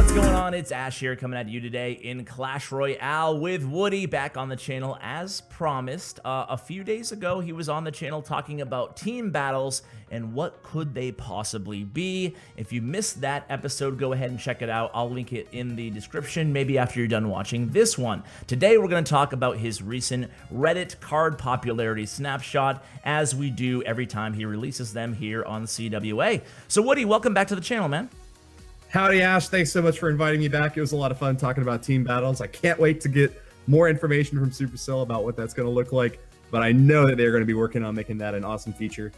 What's going on? It's Ash here coming at you today in Clash Royale with Woody back on the channel as promised. A few days ago, he was on the channel talking about team battles and what could they possibly be. If you missed that episode, go ahead and check it out. I'll link it in the description, maybe after you're done watching this one. Today, we're going to talk about his recent Reddit card popularity snapshot, as we do every time he releases them here on CWA. So Woody, welcome back to the channel, man. Howdy, Ash. Thanks so much for inviting me back. It was a lot of fun talking about team battles. I can't wait to get more information from Supercell about what that's going to look like, but I know that they're going to be working on making that an awesome feature.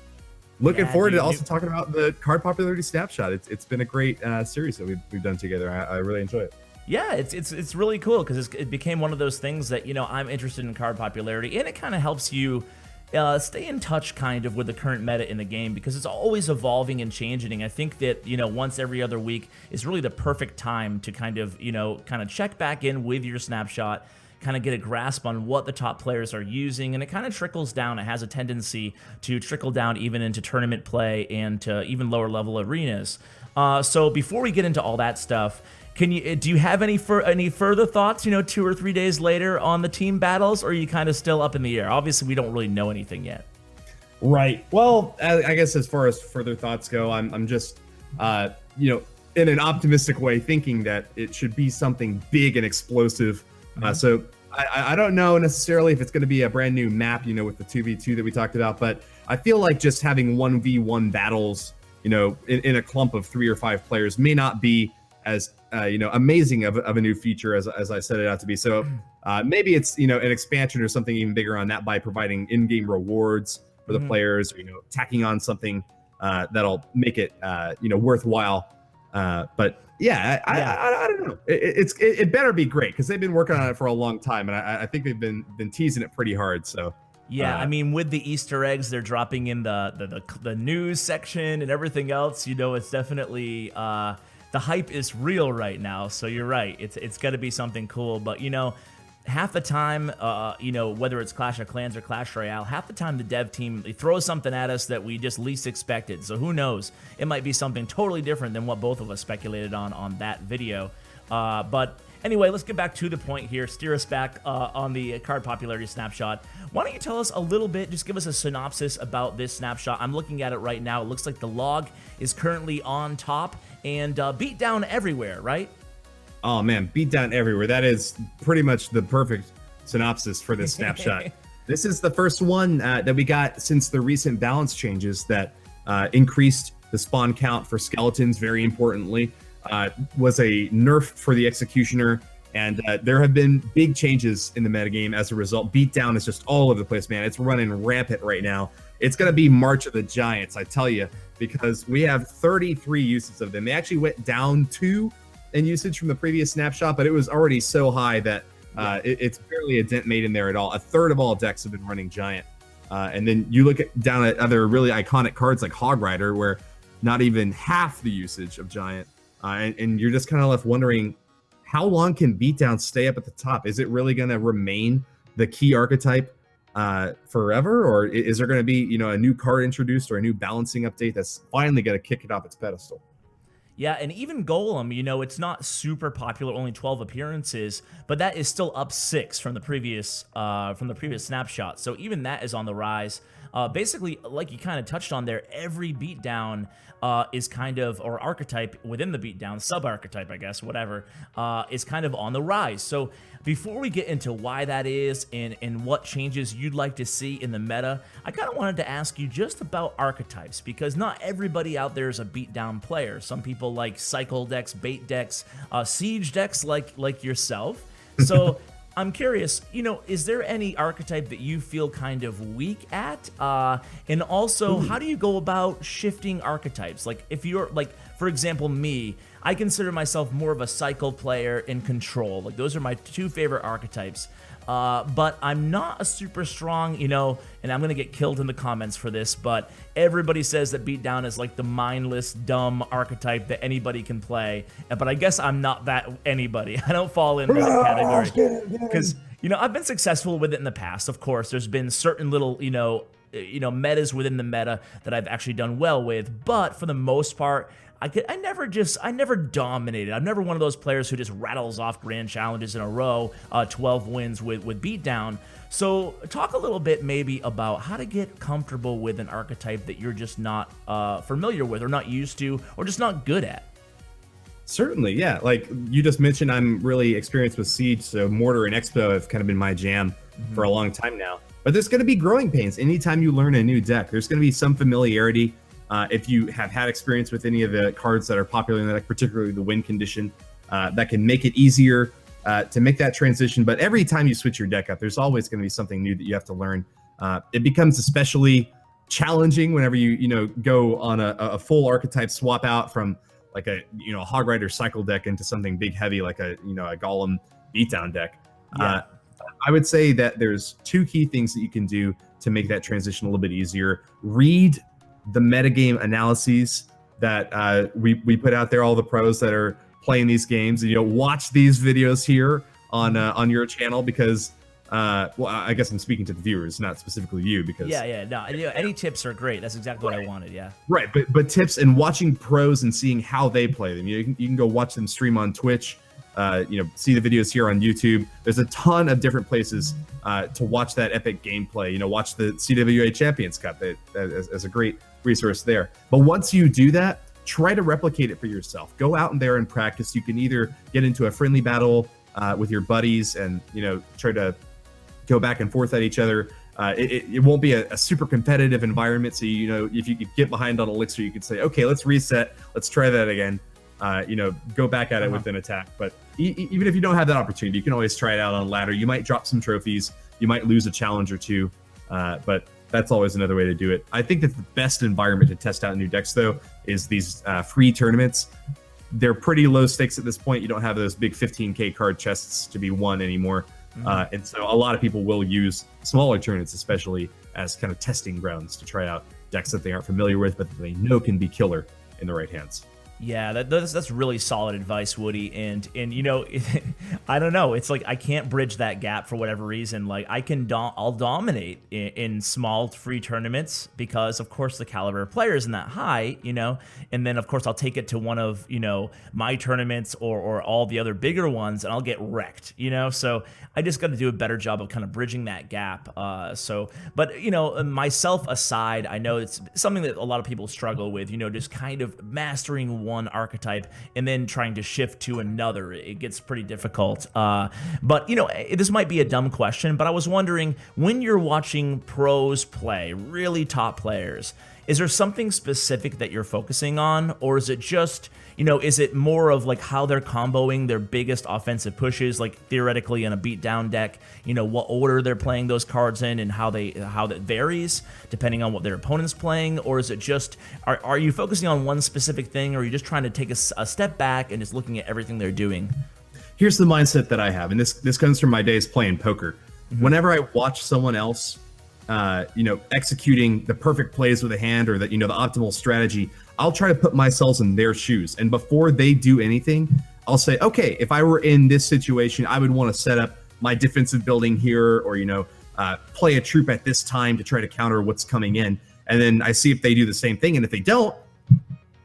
Looking forward to also talking about the card popularity snapshot. It's been a great series that we've done together. I really enjoy it. Yeah, it's really cool because it became one of those things that, you know, I'm interested in card popularity, and it kind of helps you stay in touch kind of with the current meta in the game because it's always evolving and changing. I think that, you know, once every other week is really the perfect time to kind of check back in with your snapshot, kind of get a grasp on what the top players are using, and it kind of trickles down. It has a tendency to trickle down even into tournament play and to even lower level arenas. So before we get into all that stuff, do you have any further thoughts, you know, 2 or 3 days later on the team battles, or are you kind of still up in the air? Obviously, we don't really know anything yet. Right. Well, I guess as far as further thoughts go, I'm just, you know, in an optimistic way, thinking that it should be something big and explosive. So I don't know necessarily if it's going to be a brand new map, you know, with the 2v2 that we talked about, but I feel like just having 1v1 battles, you know, in a clump of 3 or 5 players may not be as you know, amazing of a new feature as I set it out to be. So maybe it's, you know, an expansion or something even bigger on that by providing in-game rewards for the players, or, you know, tacking on something that'll make it you know, worthwhile. But yeah, I don't know. It better be great because they've been working on it for a long time, and I think they've been teasing it pretty hard. So. Yeah, I mean, with the Easter eggs they're dropping in the news section and everything else, you know, it's definitely the hype is real right now. So you're right, it's got to be something cool. But, you know, half the time, you know, whether it's Clash of Clans or Clash Royale, half the time the dev team, they throw something at us that we just least expected. So who knows? It might be something totally different than what both of us speculated on that video. But anyway, let's get back to the point here. Steer us back on the card popularity snapshot. Why don't you tell us a little bit, just give us a synopsis about this snapshot. I'm looking at it right now. It looks like the log is currently on top and Beatdown everywhere, right? Oh man, Beatdown everywhere. That is pretty much the perfect synopsis for this snapshot. This is the first one that we got since the recent balance changes that increased the spawn count for skeletons, very importantly. Was a nerf for the Executioner, and there have been big changes in the metagame as a result. Beatdown is just all over the place, man. It's running rampant right now. It's going to be March of the Giants, I tell you, because we have 33 uses of them. They actually went down 2 in usage from the previous snapshot, but it was already so high that it's barely a dent made in there at all. A third of all decks have been running Giant. And then you look down at other really iconic cards like Hog Rider, where not even half the usage of Giant. And you're just kind of left wondering, how long can Beatdown stay up at the top? Is it really going to remain the key archetype forever, or is there going to be, you know, a new card introduced or a new balancing update that's finally going to kick it off its pedestal? Yeah, and even Golem, you know, it's not super popular, only 12 appearances, but that is still up 6 from the previous snapshot. So even that is on the rise. Basically, like you kind of touched on there, every Beatdown is kind of, or archetype within the Beatdown, sub-archetype, I guess, whatever, is kind of on the rise. So before we get into why that is and what changes you'd like to see in the meta, I kind of wanted to ask you just about archetypes, because not everybody out there is a Beatdown player. Some people like cycle decks, bait decks, siege decks like yourself. So I'm curious, you know, is there any archetype that you feel kind of weak at? And also, how do you go about shifting archetypes? Like, if you're, like, for example, me, I consider myself more of a cycle player and control. Like, those are my 2 favorite archetypes. But I'm not a super strong, you know, and I'm going to get killed in the comments for this, but everybody says that Beatdown is like the mindless, dumb archetype that anybody can play. But I guess I'm not that anybody. I don't fall into that category. Because, you know, I've been successful with it in the past. Of course, there's been certain little, you know, metas within the meta that I've actually done well with. But for the most part, I never dominated. I'm never one of those players who just rattles off grand challenges in a row, 12 wins with Beatdown. So talk a little bit maybe about how to get comfortable with an archetype that you're just not familiar with or not used to or just not good at. Certainly, yeah. Like you just mentioned, I'm really experienced with Siege, so Mortar and Expo have kind of been my jam for a long time now. But there's going to be growing pains anytime you learn a new deck. There's going to be some familiarity. If you have had experience with any of the cards that are popular in the deck, particularly the win condition, that can make it easier to make that transition. But every time you switch your deck up, there's always going to be something new that you have to learn. It becomes especially challenging whenever you go on a full archetype swap out from like a Hog Rider cycle deck into something big heavy like a Golem Beatdown deck. Yeah. I would say that there's two key things that you can do to make that transition a little bit easier. Read the metagame analyses that we put out there, all the pros that are playing these games, and watch these videos here on your channel because well, I guess I'm speaking to the viewers, not specifically you, because no, any tips are great. That's exactly what I wanted. Yeah, right. But tips and watching pros and seeing how they play them. You can go watch them stream on Twitch. See the videos here on YouTube. There's a ton of different places to watch that epic gameplay. Watch the CWA Champions Cup as a great resource there. But once you do that, try to replicate it for yourself. Go out in there and practice. You can either get into a friendly battle with your buddies and try to go back and forth at each other. It won't be a super competitive environment. So if you could get behind on Elixir, you could say, okay, let's reset. Let's try that again. Go back at it with an attack. But even if you don't have that opportunity, you can always try it out on ladder. You might drop some trophies. You might lose a challenge or two. But that's always another way to do it. I think that the best environment to test out new decks, though, is these free tournaments. They're pretty low stakes at this point. You don't have those big 15K card chests to be won anymore. And so a lot of people will use smaller tournaments, especially as kind of testing grounds to try out decks that they aren't familiar with, but that they know can be killer in the right hands. Yeah, that's really solid advice, Woody. And I don't know. It's like I can't bridge that gap for whatever reason. Like I'll dominate in small free tournaments because, of course, the caliber of player isn't that high, And then, of course, I'll take it to one of my tournaments or all the other bigger ones, and I'll get wrecked, So I just got to do a better job of kind of bridging that gap. But myself aside, I know it's something that a lot of people struggle with. Just kind of mastering one archetype and then trying to shift to another. It gets pretty difficult. But this might be a dumb question, but I was wondering, when you're watching pros play, really top players, is there something specific that you're focusing on, or is it just, is it more of like how they're comboing their biggest offensive pushes, like theoretically in a Beatdown deck, what order they're playing those cards in and how that varies depending on what their opponent's playing? Or is it just, are you focusing on one specific thing, or are you just trying to take a step back and just looking at everything they're doing? Here's the mindset that I have, and this comes from my days playing poker. Whenever I watch someone else executing the perfect plays with a hand or the optimal strategy, I'll try to put myself in their shoes. And before they do anything, I'll say, okay, if I were in this situation, I would want to set up my defensive building here, or, play a troop at this time to try to counter what's coming in. And then I see if they do the same thing. And if they don't,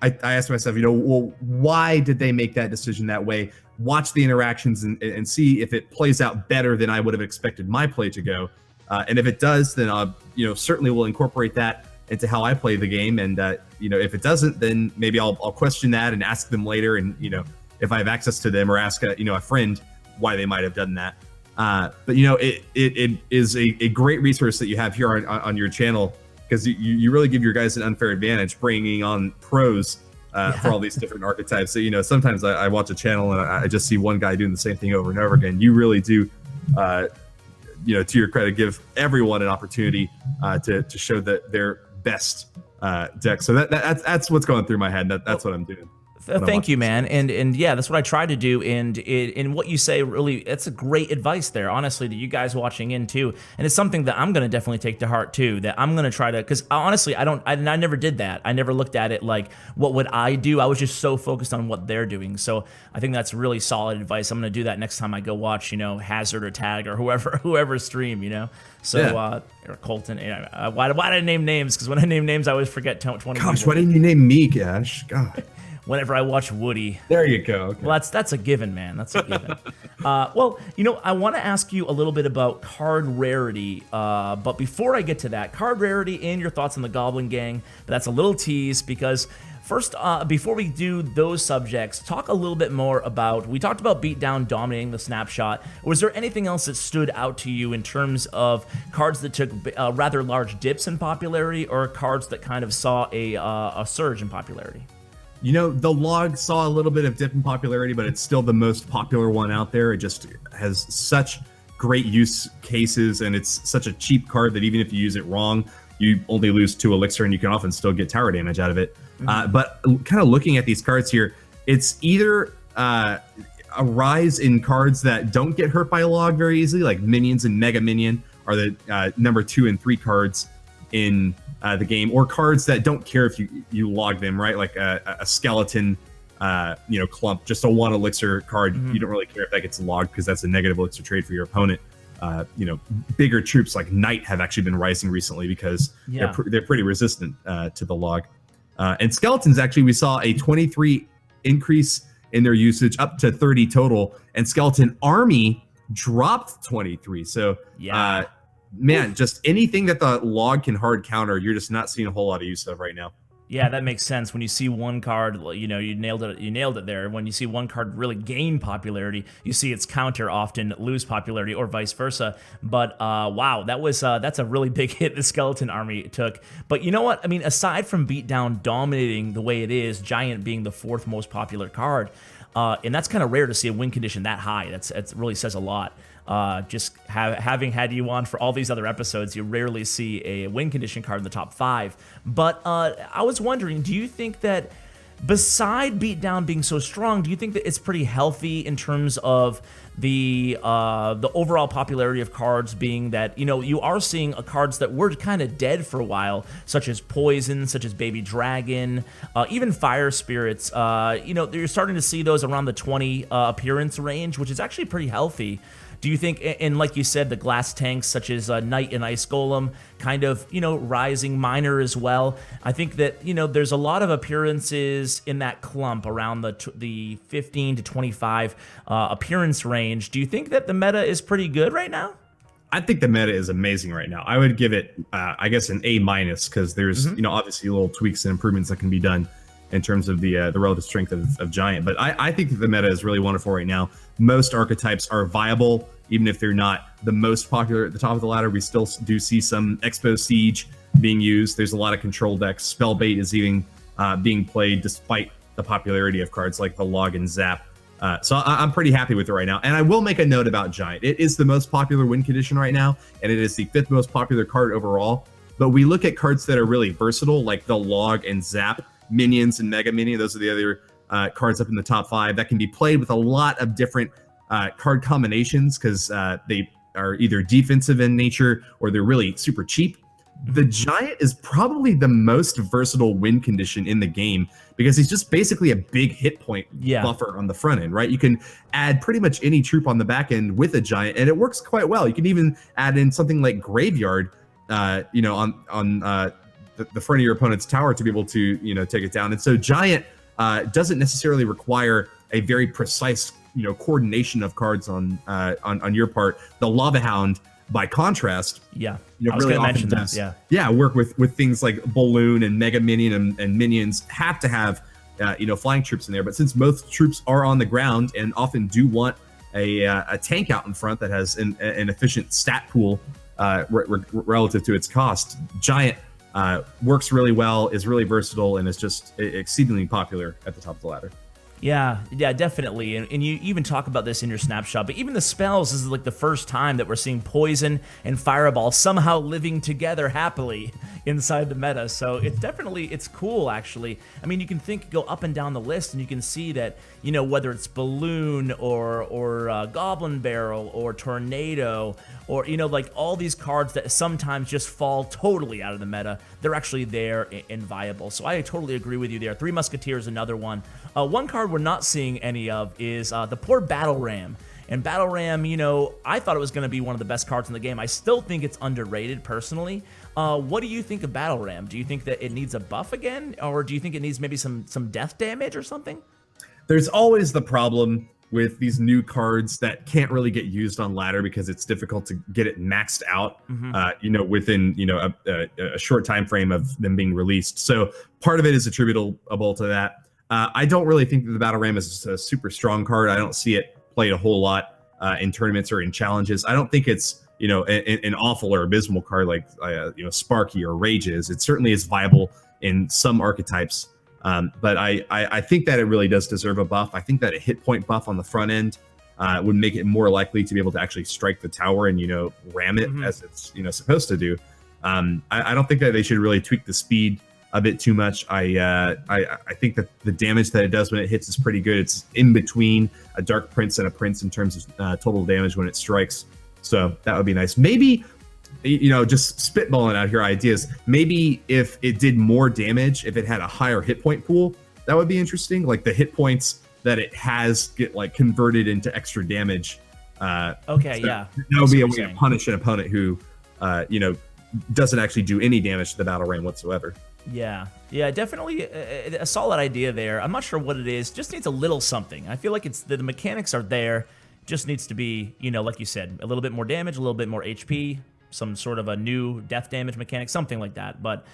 I ask myself, well, why did they make that decision that way? Watch the interactions and see if it plays out better than I would have expected my play to go. And if it does, then I, certainly will incorporate that into how I play the game. And if it doesn't, then maybe I'll question that and ask them later. And if I have access to them, or ask a friend why they might have done that. But it is a great resource that you have here on your channel, because you really give your guys an unfair advantage bringing on pros for all these different archetypes. So sometimes I watch a channel and I just see one guy doing the same thing over and over again. You really do. To your credit, give everyone an opportunity to show their best deck. So that's what's going through my head. That's what I'm doing. Thank you, man. And yeah, that's what I try to do. And what you say, really, it's a great advice there, honestly, to you guys watching in too. And it's something that I'm going to definitely take to heart too, that I'm going to try to, because honestly, I never did that. I never looked at it like, what would I do? I was just so focused on what they're doing. So I think that's really solid advice. I'm going to do that next time I go watch, Hazard or Tag or whoever stream, So, Yeah. Or Colton. Why did I name names? Because when I name names, I always forget 20 Gosh, people. why didn't you name me, Gash? God. Whenever I watch Woody. There you go. Okay. Well, that's a given, man. That's a given. Well, I want to ask you a little bit about card rarity. But before I get to that, card rarity and your thoughts on the Goblin Gang. But that's a little tease because first, before we do those subjects, talk a little bit more about, we talked about Beatdown dominating the Snapshot. Was there anything else that stood out to you in terms of cards that took rather large dips in popularity or cards that kind of saw a surge in popularity? The log saw a little bit of dip in popularity, but it's still the most popular one out there. It just has such great use cases, and it's such a cheap card that even if you use it wrong, you only lose 2 elixir, and you can often still get tower damage out of it. But kind of looking at these cards here, it's either a rise in cards that don't get hurt by log very easily, like Minions and Mega Minion are the number 2 and 3 cards in the game, or cards that don't care if you log them, right? Like a skeleton, clump, just a 1 elixir card. You don't really care if that gets logged because that's a negative elixir trade for your opponent. Bigger troops like Knight have actually been rising recently because they're pretty resistant to the log. And skeletons, actually, we saw a 23 increase in their usage up to 30 total, and skeleton army dropped 23. So man, just anything that the log can hard counter, you're just not seeing a whole lot of use of right now. Yeah, that makes sense. When you see one card, you nailed it. You nailed it there. When you see one card really gain popularity, you see its counter often lose popularity, or vice versa. But wow, that's a really big hit the skeleton army took. But you know what? I mean, aside from Beatdown dominating the way it is, Giant being the 4th most popular card, and that's kind of rare to see a win condition that high. That really says a lot. Having had you on for all these other episodes, you rarely see a win condition card in the top 5. But I was wondering, do you think that beside Beatdown being so strong, do you think that it's pretty healthy in terms of the overall popularity of cards, being that you are seeing cards that were kind of dead for a while, such as Poison, such as Baby Dragon, even Fire Spirits. You're starting to see those around the 20 appearance range, which is actually pretty healthy. Do you think, and like you said, the glass tanks such as Knight and Ice Golem kind of, rising, Miner as well? I think that, there's a lot of appearances in that clump around the 15 to 25 appearance range. Do you think that the meta is pretty good right now? I think the meta is amazing right now. I would give it, I guess, an A-, because there's, obviously little tweaks and improvements that can be done in terms of the relative strength of Giant. But I think that the meta is really wonderful right now. Most archetypes are viable, even if they're not the most popular at the top of the ladder. We still do see some Expo Siege being used. There's a lot of control decks. Spellbait is even being played despite the popularity of cards like the Log and Zap. So I'm pretty happy with it right now. And I will make a note about Giant. It is the most popular win condition right now, and it is the 5th most popular card overall. But we look at cards that are really versatile, like the Log and Zap, Minions and Mega Minion. Those are the other cards up in the top 5 that can be played with a lot of different card combinations, because they are either defensive in nature or they're really super cheap. The Giant is probably the most versatile win condition in the game, because he's just basically a big hit point buffer on the front end, right? You can add pretty much any troop on the back end with a Giant, and it works quite well. You can even add in something like Graveyard, on the front of your opponent's tower to be able to, take it down. And so Giant doesn't necessarily require a very precise, coordination of cards on your part. The Lava Hound, by contrast, I was really gonna often mention does, work with things like Balloon and Mega Minion and Minions have to have, flying troops in there. But since most troops are on the ground and often do want a tank out in front that has an efficient stat pool relative to its cost, Giant works really well, is really versatile, and is just exceedingly popular at the top of the ladder. Yeah, definitely. And you even talk about this in your snapshot, but even the spells this is like the first time that we're seeing poison and fireball somehow living together happily inside the meta. So it's cool actually. I mean, you can go up and down the list and you can see that, whether it's balloon or goblin barrel or tornado or, like all these cards that sometimes just fall totally out of the meta, they're actually there and viable. So I totally agree with you there. Three Musketeers, another one. One card we're not seeing any of is the poor Battle Ram. And Battle Ram, I thought it was going to be one of the best cards in the game. I still think it's underrated personally. What do you think of Battle Ram? Do you think that it needs a buff again? Or do you think it needs maybe some death damage or something? There's always the problem with these new cards that can't really get used on ladder because it's difficult to get it maxed out, within, a short time frame of them being released. So part of it is attributable to that. I don't really think that the Battle Ram is a super strong card. I don't see it played a whole lot in tournaments or in challenges. I don't think it's, an awful or abysmal card like, Sparky or Rages. It certainly is viable in some archetypes. But I think that it really does deserve a buff. I think that a hit point buff on the front end would make it more likely to be able to actually strike the tower and, ram it as it's, supposed to do. I don't think that they should really tweak the speed a bit too much. I think that the damage that it does when it hits is pretty good. It's in between a Dark Prince and a Prince in terms of total damage when it strikes. So that would be nice. Maybe, just spitballing out here ideas. Maybe if it did more damage, if it had a higher hit point pool, that would be interesting. Like the hit points that it has get like converted into extra damage. Yeah. That would be a way to punish an opponent who, doesn't actually do any damage to the Battle Ram whatsoever. Yeah, definitely a solid idea there. I'm not sure what it is. Just needs a little something. I feel like the mechanics are there. Just needs to be, like you said, a little bit more damage, a little bit more HP, some sort of a new death damage mechanic, something like that. But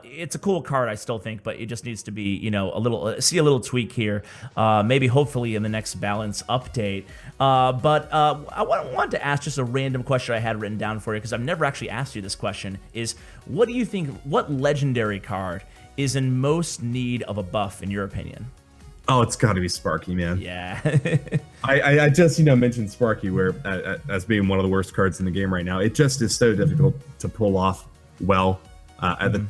it's a cool card, I still think, but it just needs to be, a little tweak here. Maybe hopefully in the next balance update. But I wanted to ask just a random question I had written down for you because I've never actually asked you this question is what do you think, what legendary card is in most need of a buff in your opinion? Oh, it's got to be Sparky, man. Yeah. I just, mentioned Sparky where as being one of the worst cards in the game right now. It just is so difficult to pull off well at the,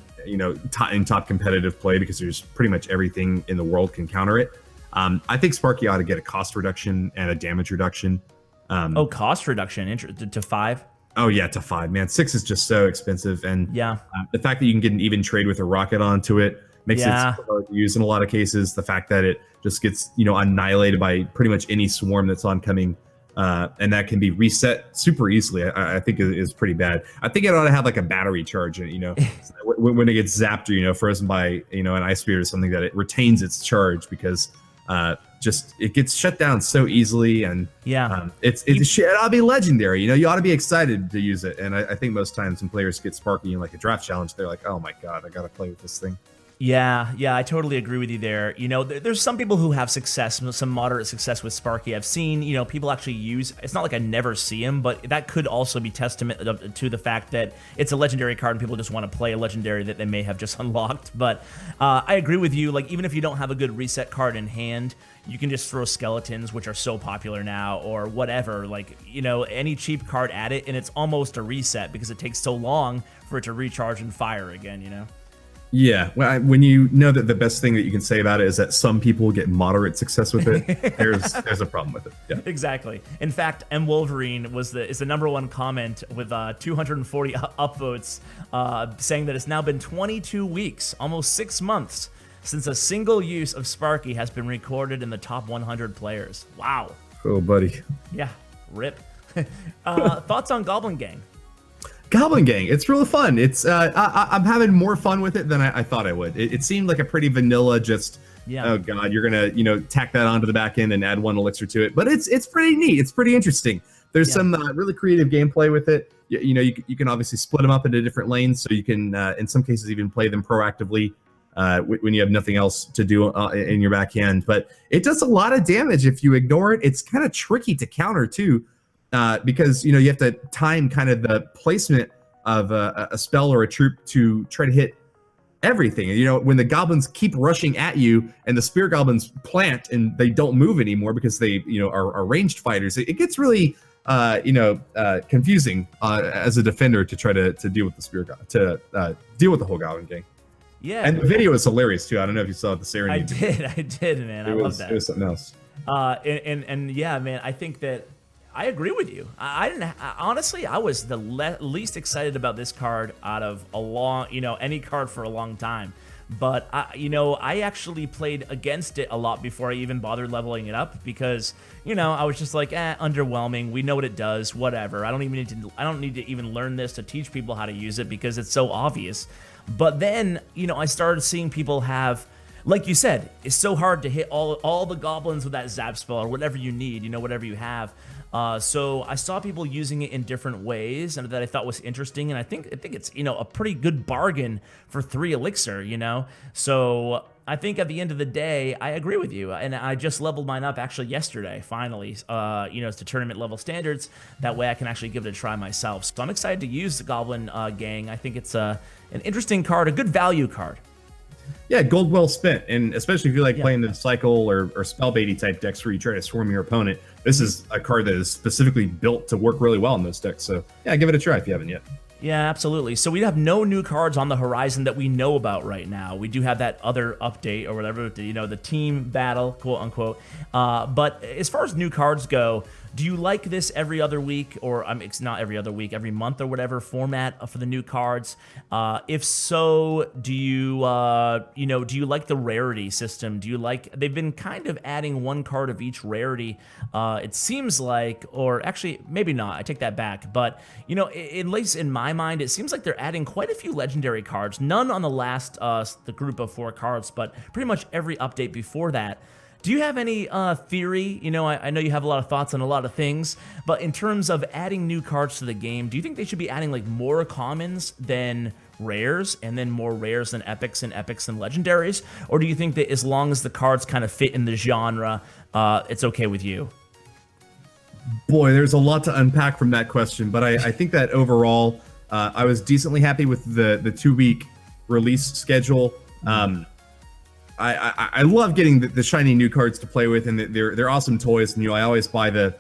in top competitive play because there's pretty much everything in the world can counter it. I think Sparky ought to get a cost reduction and a damage reduction. Cost reduction to 5? Oh, yeah, to 5, man. 6 is just so expensive. And the fact that you can get an even trade with a rocket onto it makes it hard to use in a lot of cases. The fact that it just gets, annihilated by pretty much any swarm that's oncoming, and that can be reset super easily, I think is pretty bad. I think it ought to have like a battery charge, when it gets zapped or, frozen by, an ice spear or something, that it retains its charge because it gets shut down so easily. And it ought to be legendary. You ought to be excited to use it. And I think most times when players get Sparky in like a draft challenge, they're like, oh my God, I got to play with this thing. Yeah, I totally agree with you there. There's some people who have success, some moderate success with Sparky. I've seen, people actually use, it's not like I never see him, but that could also be testament to the fact that it's a legendary card and people just want to play a legendary that they may have just unlocked. But I agree with you, like even if you don't have a good reset card in hand, you can just throw skeletons, which are so popular now, or whatever, like, any cheap card at it, and it's almost a reset because it takes so long for it to recharge and fire again, Yeah, when you know that the best thing that you can say about it is that some people get moderate success with it, there's a problem with it. Yeah, exactly. In fact, M Wolverine is the #1 comment with 240 upvotes, saying that it's now been 22 weeks, almost 6 months, since a single use of Sparky has been recorded in the top 100 players. Wow. Oh, buddy. Yeah. Rip. Thoughts on Goblin Gang? Goblin Gang, it's really fun. It's I'm having more fun with it than I thought I would. It seemed like a pretty vanilla, just oh god, you're gonna tack that onto the back end and add 1 elixir to it. But it's pretty neat. It's pretty interesting. There's some really creative gameplay with it. You can obviously split them up into different lanes, so you can in some cases even play them proactively when you have nothing else to do in your backhand. But it does a lot of damage if you ignore it. It's kind of tricky to counter too. Because you have to time kind of the placement of a spell or a troop to try to hit everything. And, when the goblins keep rushing at you and the spear goblins plant and they don't move anymore because they, are ranged fighters, it gets really, confusing as a defender to try to deal with the deal with the whole Goblin Gang. Yeah. And the video is hilarious too. I don't know if you saw the Serenity. I did, man. I love that. It was something else. And yeah, man, I think that I agree with you. Honestly, I was the least excited about this card out of any card for a long time. But I actually played against it a lot before I even bothered leveling it up because I was just like, underwhelming. We know what it does, whatever. I don't need to even learn this to teach people how to use it because it's so obvious. But then I started seeing people have, like you said, it's so hard to hit all the goblins with that zap spell or whatever you need, whatever you have. So I saw people using it in different ways, and that I thought was interesting. And I think it's a pretty good bargain for 3 elixir. So I think at the end of the day, I agree with you. And I just leveled mine up actually yesterday, finally, to tournament level standards. That way I can actually give it a try myself. So I'm excited to use the Goblin Gang. I think it's an interesting card, a good value card. Yeah, gold well spent, and especially if you like playing the cycle or spellbaity type decks where you try to swarm your opponent, this is a card that is specifically built to work really well in those decks. So yeah, give it a try if you haven't yet. Yeah, absolutely. So we have no new cards on the horizon that we know about right now. We do have that other update or whatever, the team battle, quote unquote. But as far as new cards go, do you like this every other week, or it's not every other week, every month or whatever format for the new cards? If so, do you like the rarity system? Do you like? They've been kind of adding 1 card of each rarity. It seems like, or actually maybe not. I take that back. But at least in my mind, it seems like they're adding quite a few legendary cards. None on the last the group of 4 cards, but pretty much every update before that. Do you have any theory? I know you have a lot of thoughts on a lot of things, but in terms of adding new cards to the game, do you think they should be adding like more commons than rares, and then more rares than epics, and epics than legendaries? Or do you think that as long as the cards kind of fit in the genre, it's okay with you? Boy, there's a lot to unpack from that question, but I think that overall, I was decently happy with the 2-week release schedule. I love getting the shiny new cards to play with, and they're awesome toys. And I always buy the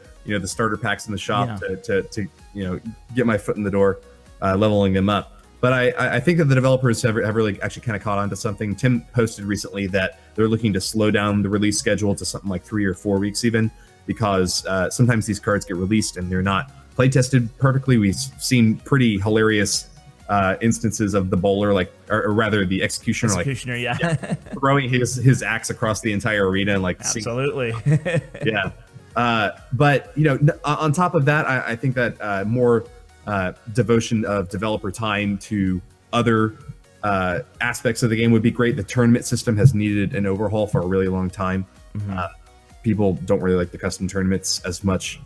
starter packs in the shop to get my foot in the door, leveling them up. But I think that the developers have really actually kind of caught on to something. Tim posted recently that they're looking to slow down the release schedule to something like 3 or 4 weeks even, because sometimes these cards get released and they're not play tested perfectly. We've seen pretty hilarious instances of the bowler, or rather the executioner, throwing his axe across the entire arena and absolutely. Yeah. But on top of that, I think that more devotion of developer time to other aspects of the game would be great. The tournament system has needed an overhaul for a really long time. Mm-hmm. People don't really like the custom tournaments as much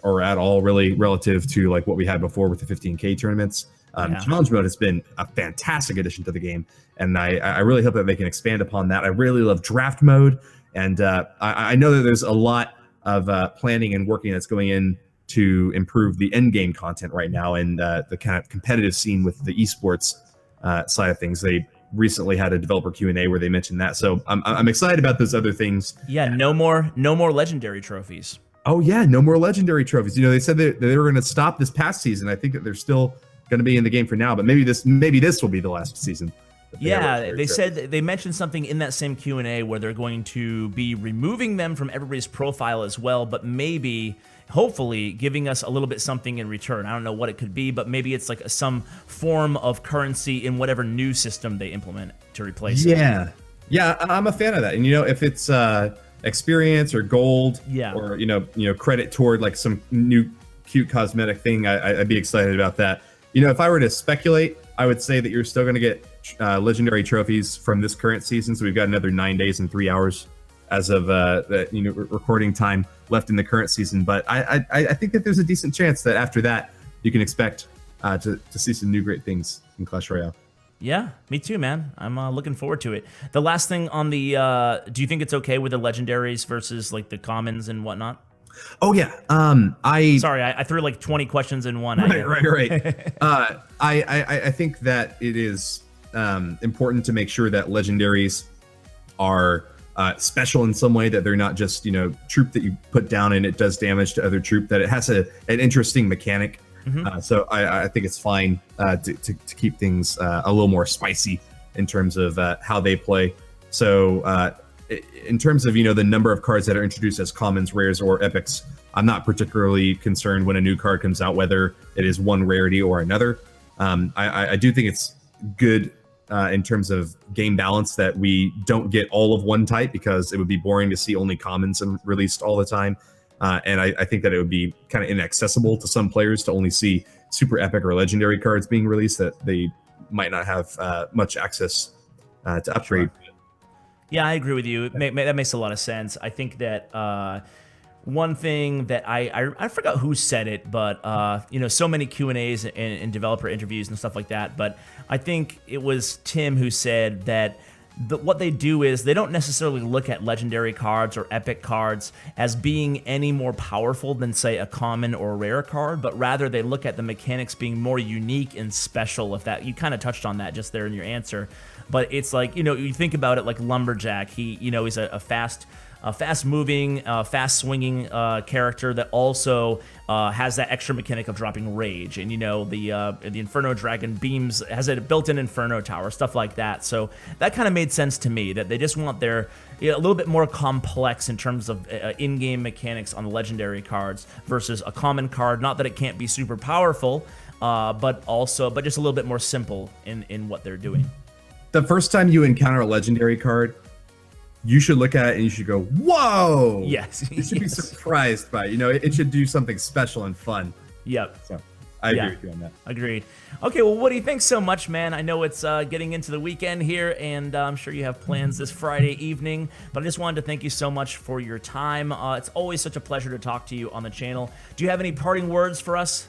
or at all, really, relative to like what we had before with the 15K tournaments. Challenge mode has been a fantastic addition to the game, and I really hope that they can expand upon that. I really love draft mode, and I know that there's a lot of planning and working that's going in to improve the end game content right now, and the kind of competitive scene with the esports side of things. They recently had a developer Q&A where they mentioned that, so I'm excited about those other things. Yeah, no more legendary trophies. Oh yeah, no more legendary trophies. They said that they were going to stop this past season. I think that they're still going to be in the game for now, but maybe this will be the last season. Yeah, they mentioned something in that same Q&A where they're going to be removing them from everybody's profile as well, but maybe, hopefully, giving us a little bit something in return. I don't know what it could be, but maybe it's like some form of currency in whatever new system they implement to replace it. Yeah, I'm a fan of that. And if it's experience or gold, or credit toward like some new cute cosmetic thing, I'd be excited about that. If I were to speculate, I would say that you're still going to get legendary trophies from this current season. So we've got another 9 days and 3 hours as of recording time left in the current season. But I think that there's a decent chance that after that you can expect to see some new great things in Clash Royale. Yeah, me too, man. I'm looking forward to it. The last thing on the, do you think it's okay with the legendaries versus like the commons and whatnot? Oh yeah. Sorry, I threw like 20 questions in one. Right. I think that it is important to make sure that legendaries are special in some way, that they're not just, troop that you put down and it does damage to other troop, that it has an interesting mechanic. So I think it's fine to keep things a little more spicy in terms of how they play. So in terms of, the number of cards that are introduced as commons, rares, or epics, I'm not particularly concerned when a new card comes out, whether it is one rarity or another. I do think it's good in terms of game balance that we don't get all of one type, because it would be boring to see only commons released all the time. And I think that it would be kind of inaccessible to some players to only see super epic or legendary cards being released that they might not have much access to upgrade. Sure. Yeah, I agree with you. That makes a lot of sense. I think that one thing that I forgot who said it, but so many Q&As and developer interviews and stuff like that. But I think it was Tim who said that what they do is they don't necessarily look at legendary cards or epic cards as being any more powerful than, say, a common or rare card, but rather they look at the mechanics being more unique and special. If that, you kind of touched on that just there in your answer. But it's like, you think about it like Lumberjack. He's a fast-moving, fast-swinging character that also has that extra mechanic of dropping rage. And, the Inferno Dragon beams, has a built-in Inferno Tower, stuff like that. So that kind of made sense to me, that they just want their a little bit more complex in terms of in-game mechanics on the legendary cards versus a common card. Not that it can't be super powerful, but just a little bit more simple in what they're doing. The first time you encounter a legendary card, you should look at it and you should go, whoa! Yes. You should be surprised by it. It should do something special and fun. Yep. So I agree with you on that. Agreed. Okay, well, Woody, thanks so much, man. I know it's getting into the weekend here, and I'm sure you have plans this Friday evening, but I just wanted to thank you so much for your time. It's always such a pleasure to talk to you on the channel. Do you have any parting words for us?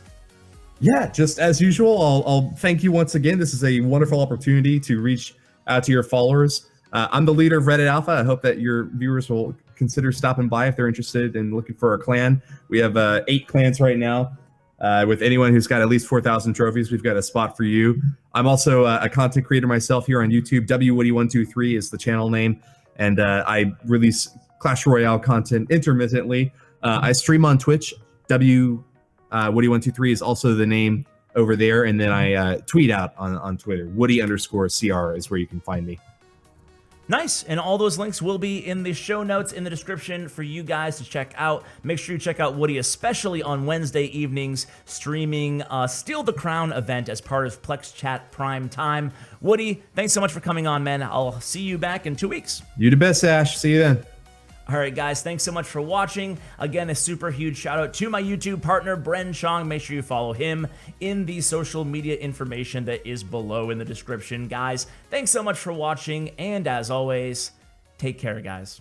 Yeah, just as usual, I'll thank you once again. This is a wonderful opportunity to reach out to your followers. I'm the leader of Reddit Alpha. I hope that your viewers will consider stopping by if they're interested in looking for a clan. We have 8 clans right now. With anyone who's got at least 4,000 trophies, we've got a spot for you. I'm also a content creator myself here on YouTube. WWoody123 is the channel name, and I release Clash Royale content intermittently. I stream on Twitch. Woody123 is also the name over there, and then I tweet out on Twitter. Woody_CR is where you can find me. Nice, and all those links will be in the show notes in the description for you guys to check out. Make sure you check out Woody, especially on Wednesday evenings, streaming Steal the Crown event as part of Plex Chat Prime Time. Woody, thanks so much for coming on, man. I'll see you back in 2 weeks. You the best, Ash. See you then. All right, guys, thanks so much for watching. Again, a super huge shout out to my YouTube partner, Bren Chong. Make sure you follow him in the social media information that is below in the description. Guys, thanks so much for watching, and as always, take care, guys.